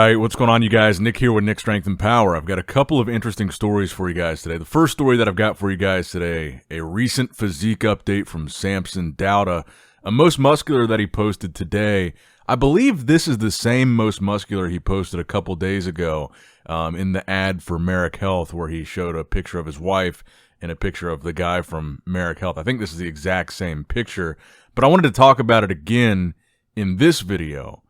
right, what's going on, you guys? Nick here with Nick Strength and Power. I've got a couple of interesting stories for you guys today. The first story that I've got for you guys today, a recent physique update from Samson Dauda, a Most Muscular that he posted today. I believe this is the same Most Muscular he posted a couple days ago in the ad for Merrick Health, where he showed a picture of his wife and a picture of the guy from Merrick Health. I think this is the exact same picture, but I wanted to talk about it again in this video,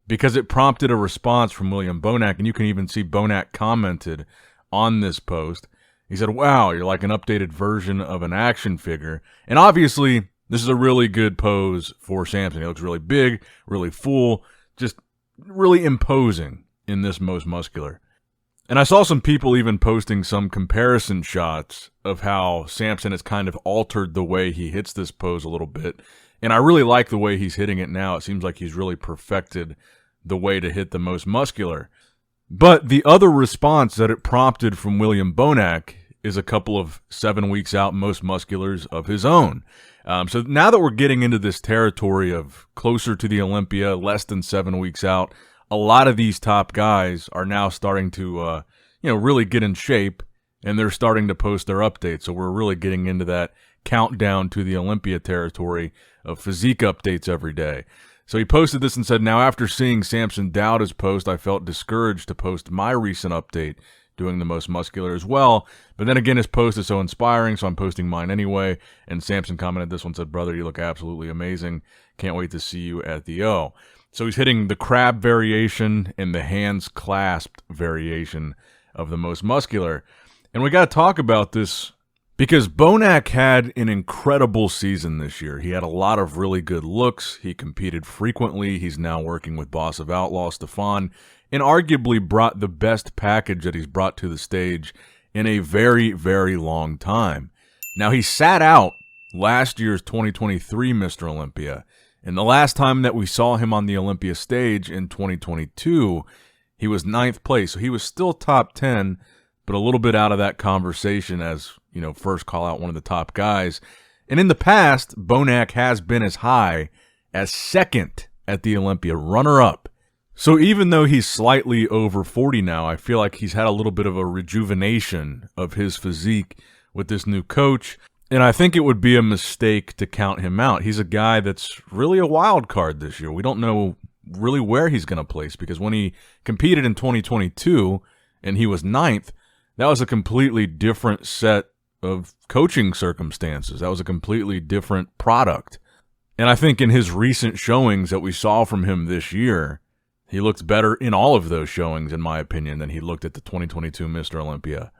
because it prompted a response from William Bonac, and you can even see Bonac commented on this post. He said, "Wow, you're like an updated version of an action figure." And obviously, this is a really good pose for Samson. He looks really big, really full, just really imposing in this Most Muscular. And I saw some people even posting some comparison shots of how Samson has kind of altered the way he hits this pose a little bit. And I really like the way he's hitting it now. It seems like he's really perfected the way to hit the Most Muscular. But the other response that it prompted from William Bonac is a couple of 7 weeks out Most Musculars of his own. So now that we're getting into this territory of closer to the Olympia, less than 7 weeks out, a lot of these top guys are now starting to, really get in shape, and they're starting to post their updates. So we're really getting into that countdown to the Olympia territory of physique updates every day. So he posted this and said, "Now after seeing Samson Dauda's post, I felt discouraged to post my recent update doing the Most Muscular as well. But then again, his post is so inspiring, so I'm posting mine anyway." And Samson commented this one, said, "Brother, you look absolutely amazing. Can't wait to see you at the O." So he's hitting the crab variation and the hands clasped variation of the Most Muscular. And we got to talk about this because Bonac had an incredible season this year. He had a lot of really good looks. He competed frequently. He's now working with Boss of Outlaw, Stefan, and arguably brought the best package that he's brought to the stage in a very, very long time. Now, he sat out last year's 2023 Mr. Olympia, and the last time that we saw him on the Olympia stage in 2022, he was 9th place. So he was still top 10, but a little bit out of that conversation as, first call out one of the top guys. And in the past, Bonac has been as high as 2nd at the Olympia, runner-up. So even though he's slightly over 40 now, I feel like he's had a little bit of a rejuvenation of his physique with this new coach. And I think it would be a mistake to count him out. He's a guy that's really a wild card this year. We don't know really where he's going to place, because when he competed in 2022 and he was 9th, that was a completely different set of coaching circumstances. That was a completely different product. And I think in his recent showings that we saw from him this year, he looked better in all of those showings, in my opinion, than he looked at the 2022 Mr. Olympia.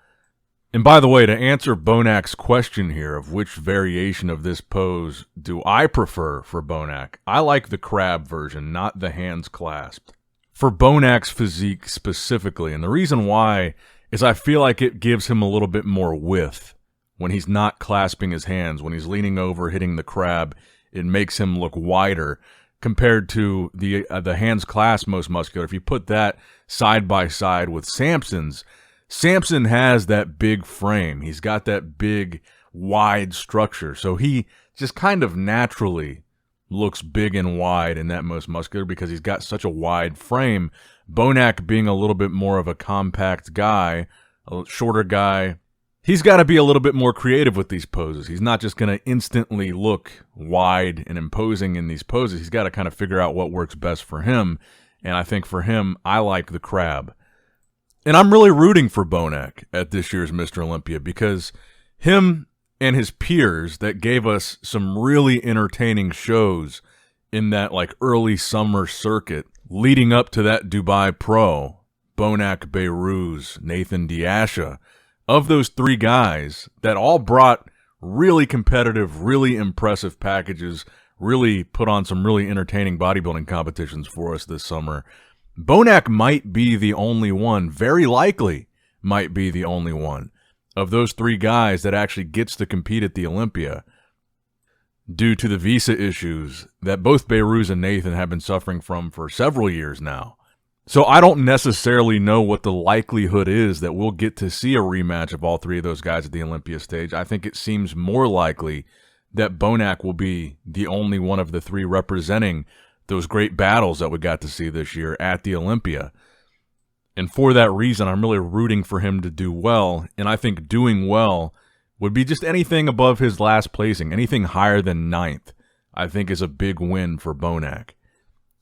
And by the way, to answer Bonac's question here of which variation of this pose do I prefer for Bonac, I like the crab version, not the hands clasped. For Bonac's physique specifically, and the reason why is I feel like it gives him a little bit more width when he's not clasping his hands. When he's leaning over, hitting the crab, it makes him look wider compared to the hands clasped Most Muscular. If you put that side by side with Samson's, Samson has that big frame. He's got that big, wide structure. So he just kind of naturally looks big and wide in that Most Muscular because he's got such a wide frame. Bonac being a little bit more of a compact guy, a shorter guy, he's got to be a little bit more creative with these poses. He's not just going to instantly look wide and imposing in these poses. He's got to kind of figure out what works best for him. And I think for him, I like the crab. And I'm really rooting for Bonac at this year's Mr. Olympia, because him and his peers that gave us some really entertaining shows in that early summer circuit leading up to that Dubai Pro, Bonac, Behrouz, Nathan Diasha, of those 3 guys that all brought really competitive, really impressive packages, really put on some really entertaining bodybuilding competitions for us this summer, Bonac might be the only one, very likely might be the only one of those 3 guys that actually gets to compete at the Olympia due to the visa issues that both Behrouz and Nathan have been suffering from for several years now. So I don't necessarily know what the likelihood is that we'll get to see a rematch of all 3 of those guys at the Olympia stage. I think it seems more likely that Bonac will be the only one of the 3 representing those great battles that we got to see this year at the Olympia. And for that reason, I'm really rooting for him to do well. And I think doing well would be just anything above his last placing. Anything higher than 9th, I think, is a big win for Bonac.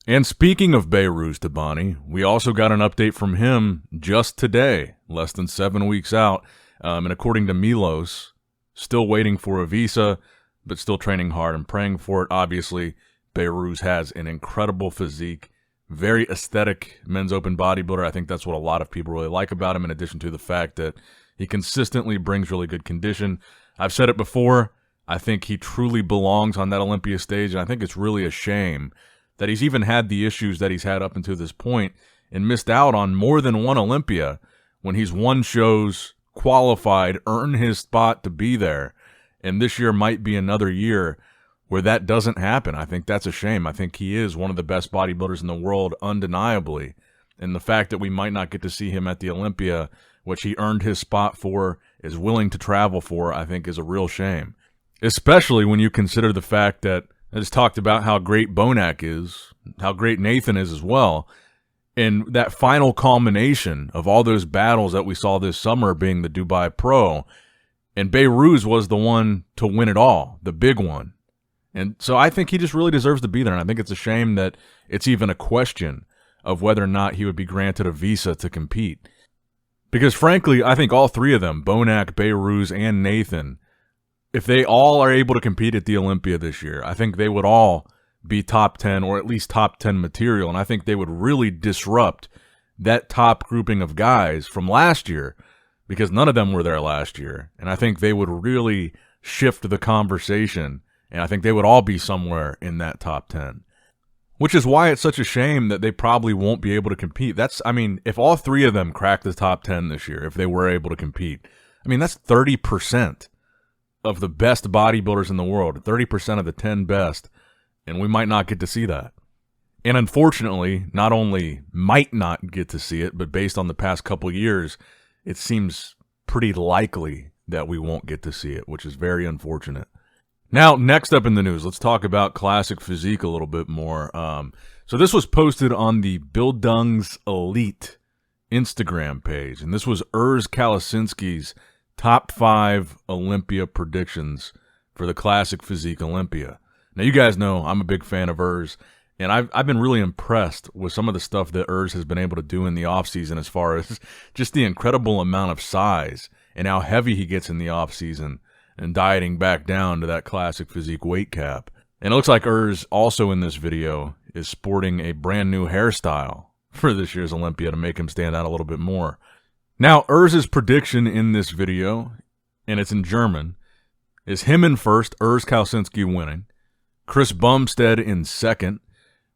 And speaking of Behrouz, Tabani, we also got an update from him just today, less than 7 weeks out. And according to Milos, still waiting for a visa, but still training hard and praying for it. Obviously, Behrouz has an incredible physique, very aesthetic men's open bodybuilder. I think that's what a lot of people really like about him, in addition to the fact that he consistently brings really good condition. I've said it before, I think he truly belongs on that Olympia stage, and I think it's really a shame that he's even had the issues that he's had up until this point and missed out on more than one Olympia when he's won shows, qualified, earned his spot to be there. And this year might be another year where that doesn't happen. I think that's a shame. I think he is one of the best bodybuilders in the world, undeniably. And the fact that we might not get to see him at the Olympia, which he earned his spot for, is willing to travel for, I think is a real shame. Especially when you consider the fact that I just talked about how great Bonac is, how great Nathan is as well. And that final culmination of all those battles that we saw this summer being the Dubai Pro, and Behrouz was the one to win it all, the big one. And so I think he just really deserves to be there, and I think it's a shame that it's even a question of whether or not he would be granted a visa to compete. Because frankly, I think all three of them, Bonac, Behrouz, and Nathan, if they all are able to compete at the Olympia this year, I think they would all be top 10 or at least top 10 material, and I think they would really disrupt that top grouping of guys from last year, because none of them were there last year, and I think they would really shift the conversation, and I think they would all be somewhere in that top 10. Which is why it's such a shame that they probably won't be able to compete. I mean, if all three of them crack the top 10 this year, if they were able to compete, I mean, that's 30% of the best bodybuilders in the world, 30% of the 10 best, and we might not get to see that. And unfortunately, not only might not get to see it, but based on the past couple years, it seems pretty likely that we won't get to see it, which is very unfortunate. Now, next up in the news, let's talk about Classic Physique a little bit more. So this was posted on the Bildungs Elite Instagram page, and this was Urs Kalecinski's top 5 Olympia predictions for the Classic Physique Olympia. Now, you guys know I'm a big fan of Urs, and I've been really impressed with some of the stuff that Urs has been able to do in the offseason as far as just the incredible amount of size and how heavy he gets in the offseason and dieting back down to that Classic Physique weight cap. And it looks like Urs also in this video is sporting a brand new hairstyle for this year's Olympia to make him stand out a little bit more. Now, Urs's prediction in this video, and it's in German, is him in first, Urs Kalecinski winning, Chris Bumstead in second,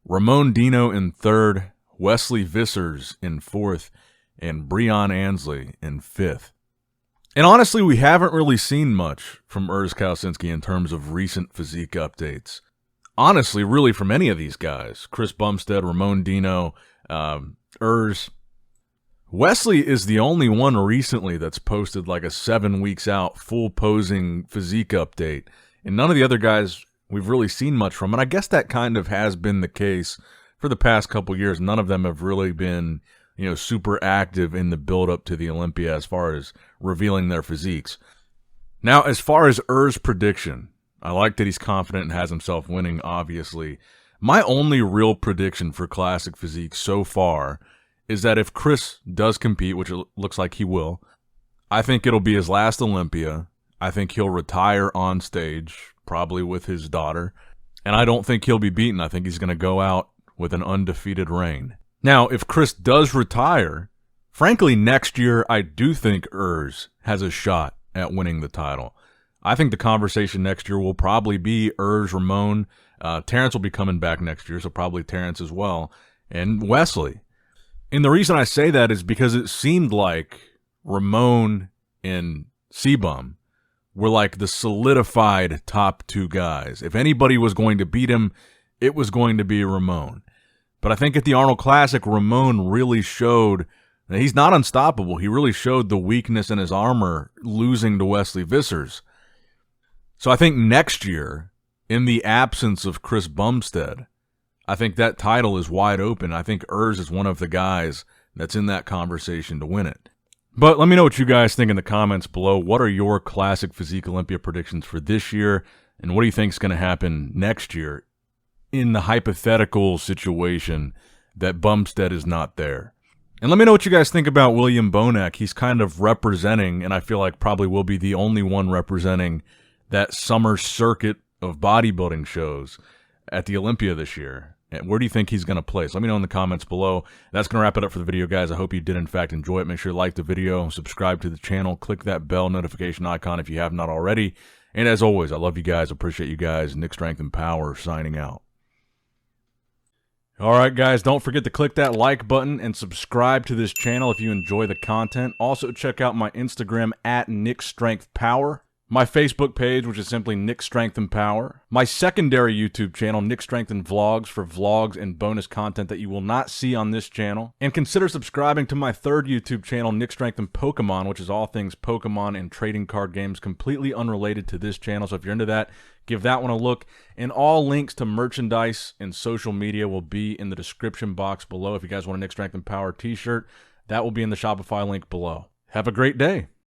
Ramon Dino in third, Wesley Vissers in fourth, and Breon Ansley in fifth. And honestly, we haven't really seen much from Urs Kalecinski in terms of recent physique updates. Honestly, really from any of these guys, Chris Bumstead, Ramon Dino, Urs. Wesley is the only one recently that's posted like a 7 weeks out full posing physique update. And none of the other guys we've really seen much from. And I guess that kind of has been the case for the past couple years. None of them have really been, super active in the build-up to the Olympia as far as revealing their physiques. Now, as far as Urs' prediction, I like that he's confident and has himself winning, obviously. My only real prediction for Classic Physique so far is that if Chris does compete, which it looks like he will, I think it'll be his last Olympia. I think he'll retire on stage, probably with his daughter. And I don't think he'll be beaten. I think he's going to go out with an undefeated reign. Now, if Chris does retire, frankly, next year, I do think Urs has a shot at winning the title. I think the conversation next year will probably be Urs, Ramon. Terrence will be coming back next year, so probably Terrence as well, and Wesley. And the reason I say that is because it seemed like Ramon and Sebum were like the solidified top 2 guys. If anybody was going to beat him, it was going to be Ramon. But I think at the Arnold Classic, Ramon really showed that he's not unstoppable. He really showed the weakness in his armor losing to Wesley Vissers. So I think next year, in the absence of Chris Bumstead, I think that title is wide open. I think Urs is one of the guys that's in that conversation to win it. But let me know what you guys think in the comments below. What are your classic physique Olympia predictions for this year? And what do you think is going to happen next year in the hypothetical situation that Bumstead is not there? And let me know what you guys think about William Bonac. He's kind of representing, and I feel like probably will be the only one representing that summer circuit of bodybuilding shows at the Olympia this year. And where do you think he's going to place? Let me know in the comments below. That's going to wrap it up for the video, guys. I hope you did, in fact, enjoy it. Make sure you like the video, subscribe to the channel, click that bell notification icon if you have not already. And as always, I love you guys. Appreciate you guys. Nick Strength and Power signing out. All right, guys, don't forget to click that like button and subscribe to this channel if you enjoy the content. Also, check out my Instagram at NICKS&P, my Facebook page, which is simply Nick Strength and Power, my secondary YouTube channel, Nick Strength and Vlogs, for vlogs and bonus content that you will not see on this channel. And consider subscribing to my third YouTube channel, Nick Strength and Pokemon, which is all things Pokemon and trading card games, completely unrelated to this channel. So if you're into that, give that one a look. And all links to merchandise and social media will be in the description box below. If you guys want a Nick Strength and Power t-shirt, that will be in the Shopify link below. Have a great day.